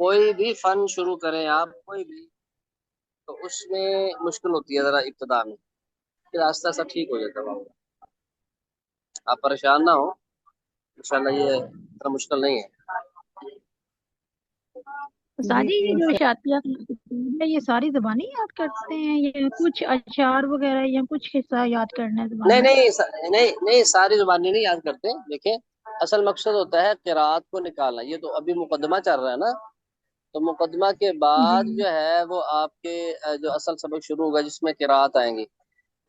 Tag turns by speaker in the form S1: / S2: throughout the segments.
S1: कोई भी फन शुरू करें आप, कोई भी, तो उसमें मुश्किल होती है ज़रा इब्तदा में, फिर आस्ता आस्ता ठीक हो जाता है मामला। आप परेशान ना हो, इंशाल्लाह ये इतना मुश्किल नहीं है।
S2: जी
S3: साजी ये जो शातियात है ये सारी ज़बानी याद करते हैं या कुछ अशार वगैरह या कुछ हिस्सा याद करना है
S1: नहीं
S3: ज़बानी?
S1: नहीं नहीं नहीं, सारी जुबानी नहीं याद करते। देखिए, असल मकसद होता है किरात को निकालना। ये तो अभी मुकदमा चल रहा है ना, तो मुकदमा के बाद
S3: जी
S1: जो है वो आपके जो असल सबक शुरू होगा जिसमें किरात आएंगी।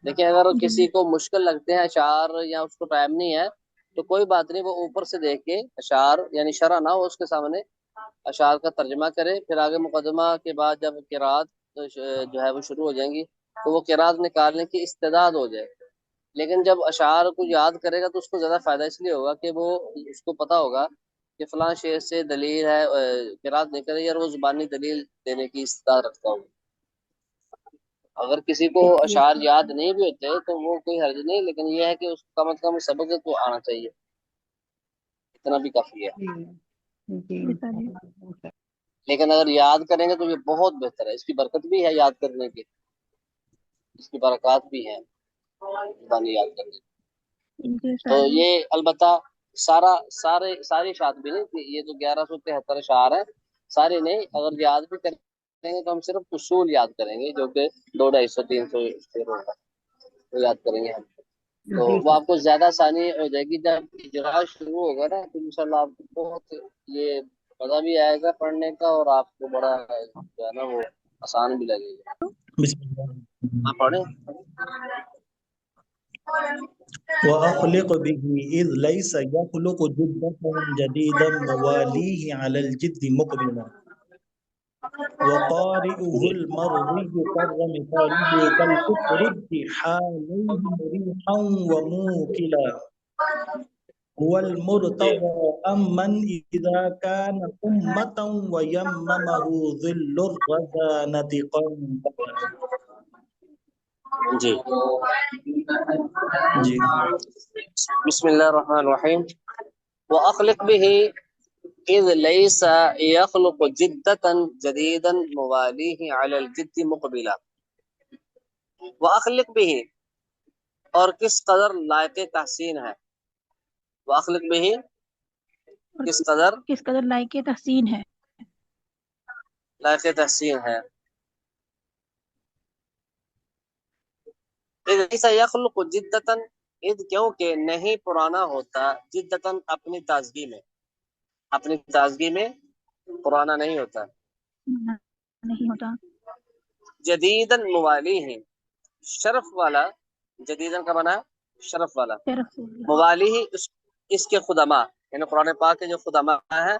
S1: देखिए, अगर
S3: जी
S1: किसी को मुश्किल लगते हैं अशार या उसको टाइम नहीं है, तो कोई बात नहीं, वो ऊपर से देख के अशार यानी शरह ना हो उसके सामने, अशार का तर्जमा करे। फिर आगे मुकदमा के बाद जब किरात जो है वो शुरू हो जाएंगी, तो वो किरात निकालने की इस्तेदाद हो जाए। लेकिन जब अशार को याद करेगा तो उसको ज़्यादा फायदा इसलिए होगा कि वो, उसको पता होगा कि फलां शेर से दलील है, किरात नहीं करे यार, वो जुबानी दलील देने की इस्तेदाद रखता हूँ। अगर किसी को अशार याद नहीं भी होते तो वो कोई हर्ज नहीं, लेकिन ये है कि उसको कम से कम सबक तो आना चाहिए, इतना भी काफी है।
S3: जी साजी।
S1: लेकिन अगर याद करेंगे तो ये बहुत बेहतर है, इसकी बरकत भी है याद करने की, इसकी बरकत भी है जुबानी याद करने की।
S3: जी
S1: तो
S3: साजी।
S1: ये अलबत्ता सारी शाद भी नहीं थी, ये तो 1173 अशार है, सारे नहीं। अगर याद भी करेंगे तो हम सिर्फ उसूल याद करेंगे, जो कि 200, 250, 300 शेर होगा, वो याद करेंगे हम। तो
S2: जी
S1: वो आपको ज्यादा आसानी हो जाएगी। जब इजरा शुरू होगा ना तो इंशाल्लाह आपको बहुत ये मजा भी आएगा पढ़ने का, और आपको बड़ा जो है ना वो आसान भी लगेगा। आप पढ़े।
S4: وأخلق به إذ ليس يخلق جدة جديدا مواليه على الجد مقبلا وقارئه المرضي كالرمثاله كالقطرب حاليه مريحا وموكلا هو المرتضى أمن إذا كان أمة ويممه ظل الرزانة قنطلا.
S1: जी
S4: जी
S1: बिस्मिल्लाहिर्रहमानिर्रहीम। व अखलिक बिही इज़ लैसा यखलुक जिद्दतन जदीदन मुवालीही अलल जिद्दी मुक़बिला। व अखलिक बिही, और किस कदर लायक तहसीन है। व अखलिक बिही,
S3: और
S1: किस कदर
S3: किस कदर लायक तहसीन है।
S1: लायक तहसीन है। इज़ लैसा यखलुक जिद्दतन, इद क्योंकि नहीं पुराना होता, जिद्दतन अपनी ताजगी में, अपनी ताजगी में पुराना नहीं होता।
S3: नहीं होता।
S1: जदीदन मुवाली है, शरफ वाला, जदीदन का बना शरफ वाला,
S3: तरफ
S1: मुवाली ही इसके खुदमा, यानी कुरान पाक के जो खुदमा हैं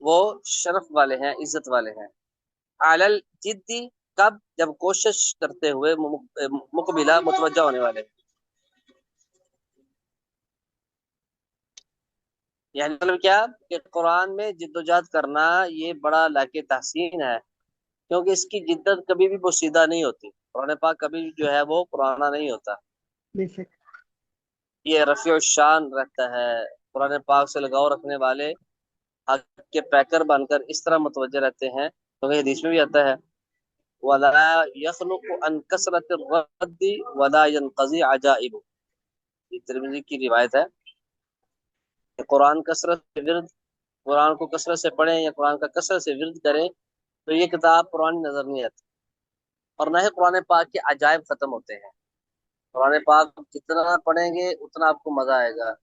S1: वो शरफ वाले हैं, इज्जत वाले हैं। अलल जिद्दी, कब, जब कोशिश करते हुए, मुकबिला मुतवज्जा होने वाले। यानी मतलब क्या कि कुरान में जिद्दोजहद करना ये बड़ा लाके तहसीन है, क्योंकि इसकी जिद्दत कभी भी पोशीदा नहीं होती। कुरान पाक कभी जो है वो पुराना नहीं होता,
S2: बेशक।
S1: ये रफ़ी शान रहता है। कुरान पाक से लगाव रखने वाले हक के पैकर बनकर इस तरह मुतवज्जे रहते हैं, क्योंकि हदीस में भी आता है, वला यखलुकु अन कसरत रद्दी वला यनक़ज़ी अजाइबु। ये तिरमिज़ी की रिवायत है कि कुरान कसरत से विर्द, कुरान को कसरत से पढ़ें या कुरान का कसरत से विर्द करें तो ये किताब पुरानी नजर नहीं आती, और न ही कुरान पाक के अजायब खत्म होते हैं। कुरान पाक जितना पढ़ेंगे उतना आपको मजा आएगा।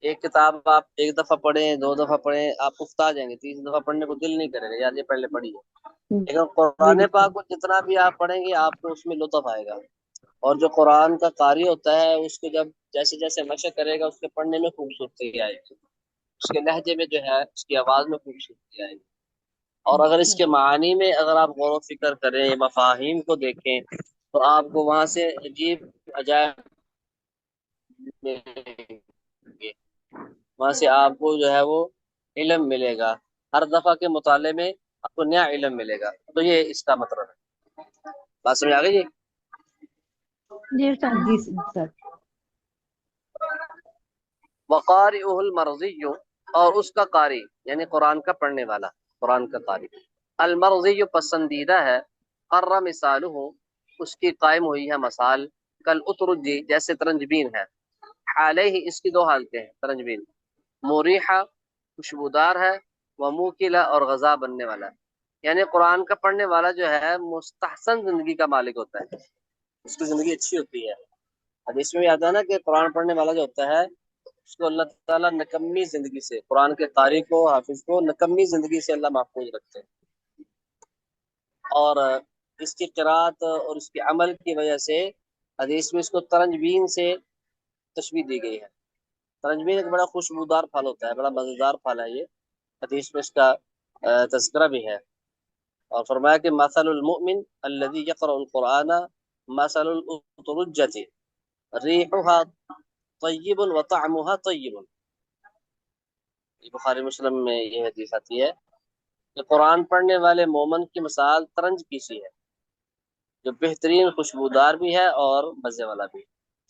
S1: एक किताब आप एक दफा पढ़ें, दो दफा पढ़ें, आप उफ्ता जाएंगे, तीसरी दफा पढ़ने को दिल नहीं करेगा, यार ये पहले पढ़िए। लेकिन
S2: जी
S1: कुरान पाक
S2: बिल्कुल।
S1: को जितना भी आप पढ़ेंगे आपको उसमें लुत्फ आएगा। और जो कुरान का कारी होता है उसको जब जैसे जैसे मशक करेगा उसके पढ़ने में खूबसूरती आएगी, उसके लहजे में जो है उसकी आवाज में खूबसूरती आएगी। और अगर इसके मानी में अगर आप गौर व फिक्र करें, मफाहिम को देखें, तो आपको वहां से अजीब अजायब मिलेंगे, वहां से आपको जो है वो इल्म मिलेगा। हर दफा के मुताले में आपको नया इल्म मिलेगा। तो ये इसका मतलब है। बात समझ आ गई जी।
S3: जी साजी।
S2: जी सर।
S1: वक़ारिउहुल मर्ज़िय्यु, और उसका कारी यानी कुरान का पढ़ने वाला, कुरान का कारी। المرضی جو پسندیدہ ہے، قرر مثالہ اس کی قائم ہوئی ہے مثال، کل اترجی جیسے ترنجبین ہے، علیہ اس کی دو حالتیں ہیں ترنجبین، موریحہ خوشبودار ہے، وموکلہ اور غذا بننے والا ہے، یعنی قرآن کا پڑھنے والا جو ہے مستحسن زندگی کا مالک ہوتا ہے، اس کی زندگی اچھی ہوتی ہے۔ حدیث میں بھی آتا ہے نا کہ قرآن پڑھنے والا جو ہوتا ہے اس کو اللہ تعالیٰ نکمی زندگی سے، قرآن کے قاری کو حافظ کو نکمی زندگی سے اللہ محفوظ رکھتے ہیں، اور اس کی قرات اور اس کے عمل کی وجہ سے حدیث میں اس کو ترنجبین سے تشبیہ دی گئی ہے۔ ترنجبین ایک بڑا خوشبودار پھل ہوتا ہے، بڑا مزیدار پھل ہے یہ، حدیث میں اس کا تذکرہ بھی ہے، اور فرمایا کہ مثل المؤمن الذي يقرأ القرآن مثل الأترجة ریحها طیب وطعمها طیب، بخاری مسلم میں یہ حدیث آتی ہے کہ قرآن پڑھنے والے مومن کی مثال ترنج کی سی ہے، جو بہترین خوشبودار بھی ہے اور مزے والا بھی،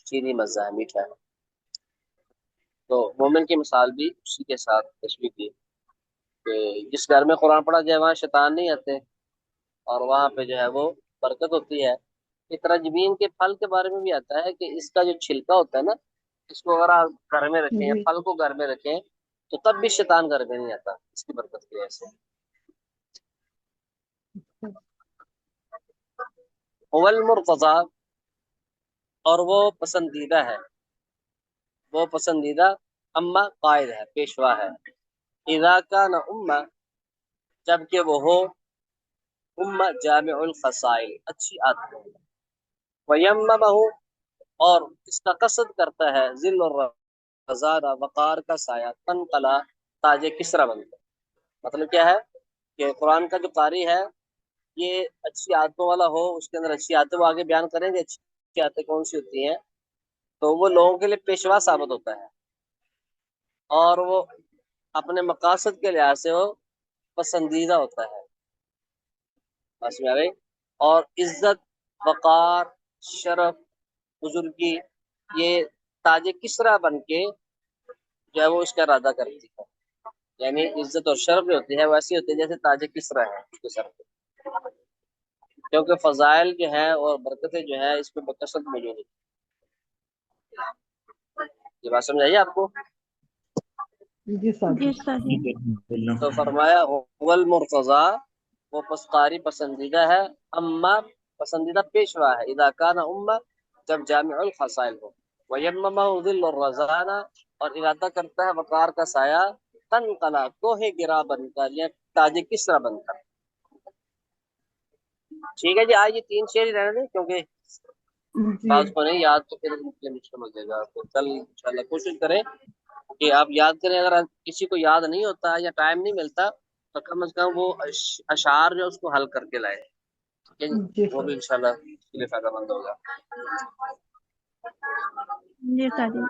S1: چینی مزہ ہے، میٹھا ہے۔ تو مومن کی مثال بھی اسی کے ساتھ تشبیہ کی کہ جس گھر میں قرآن پڑھا جائے وہاں شیطان نہیں آتے، اور وہاں پہ جو ہے وہ برکت ہوتی ہے۔ ترنجبین کے پھل کے بارے میں بھی آتا ہے کہ اس کا جو چھلکا ہوتا ہے نا، اس کو اگر آپ گھر میں رکھیں یا
S3: جی
S1: پھل کو گھر میں رکھیں تو تب بھی شیطان گھر میں نہیں آتا، اس کی برکت کی وجہ سے۔ هو المرتضی اور وہ پسندیدہ ہے، وہ پسندیدہ اما قائد ہے، پیشوا ہے، اذا کان امہ جبکہ وہ ہو امہ جامع الخصائل اچھی عادتوں، ویممہ اور اس کا قصد کرتا ہے ذل الرزانہ وقار کا سایہ، تنقلا تاج کسرا بنتا، مطلب کیا ہے کہ قرآن کا جو قاری ہے یہ اچھی عادتوں والا ہو، اس کے اندر اچھی عادتیں وہ آگے بیان کریں گے، اچھی عادتیں کون سی ہوتی ہیں، تو وہ لوگوں کے لیے پیشوا ثابت ہوتا ہے، اور وہ اپنے مقاصد کے لحاظ سے وہ پسندیدہ ہوتا ہے، بس میں آ گئی، اور عزت وقار شرف بزرگی یہ تاج کسرا بن کے جو ہے وہ اس کا ارادہ کرتی ہے، یعنی عزت اور شرف جو ہوتی ہے ویسی ہوتی ہے جیسے تاج کسرا ہے اس کے سر پہ، کیونکہ فضائل جو ہے اور برکتیں جو ہے اس میں بکثرت موجود ہے۔ یہ بات سمجھ آئیے آپ کو؟
S3: جی استاد جی
S1: تو فرمایا هو المرتضی وہ قاری پسندیدہ ہے، اما پسندیدہ پیشوا ہے، اذا کان امہ جب جامع الخصائل ہو، ویممہ ذل الرزانہ اور ارادہ کرتا ہے وقار کا سایہ، تنقلا کوہ گرا بن کر یا تاج کسرا بن کر۔ ٹھیک ہے جی، آج یہ 3 شعر ہی رہنے دیں کیونکہ بعض کو نہیں یاد تو پھر مشکل ہو جائے گا، تو کل انشاءاللہ کوشش کریں کہ آپ یاد کریں، اگر کسی کو یاد نہیں ہوتا یا ٹائم نہیں ملتا تو کم از کم وہ اشعار جو اس کو حل کر کے لائے، ٹھیک ہے جی، وہ بھی انشاءاللہ اس کے لیے فائدہ مند ہوگا۔
S3: جی استاد جی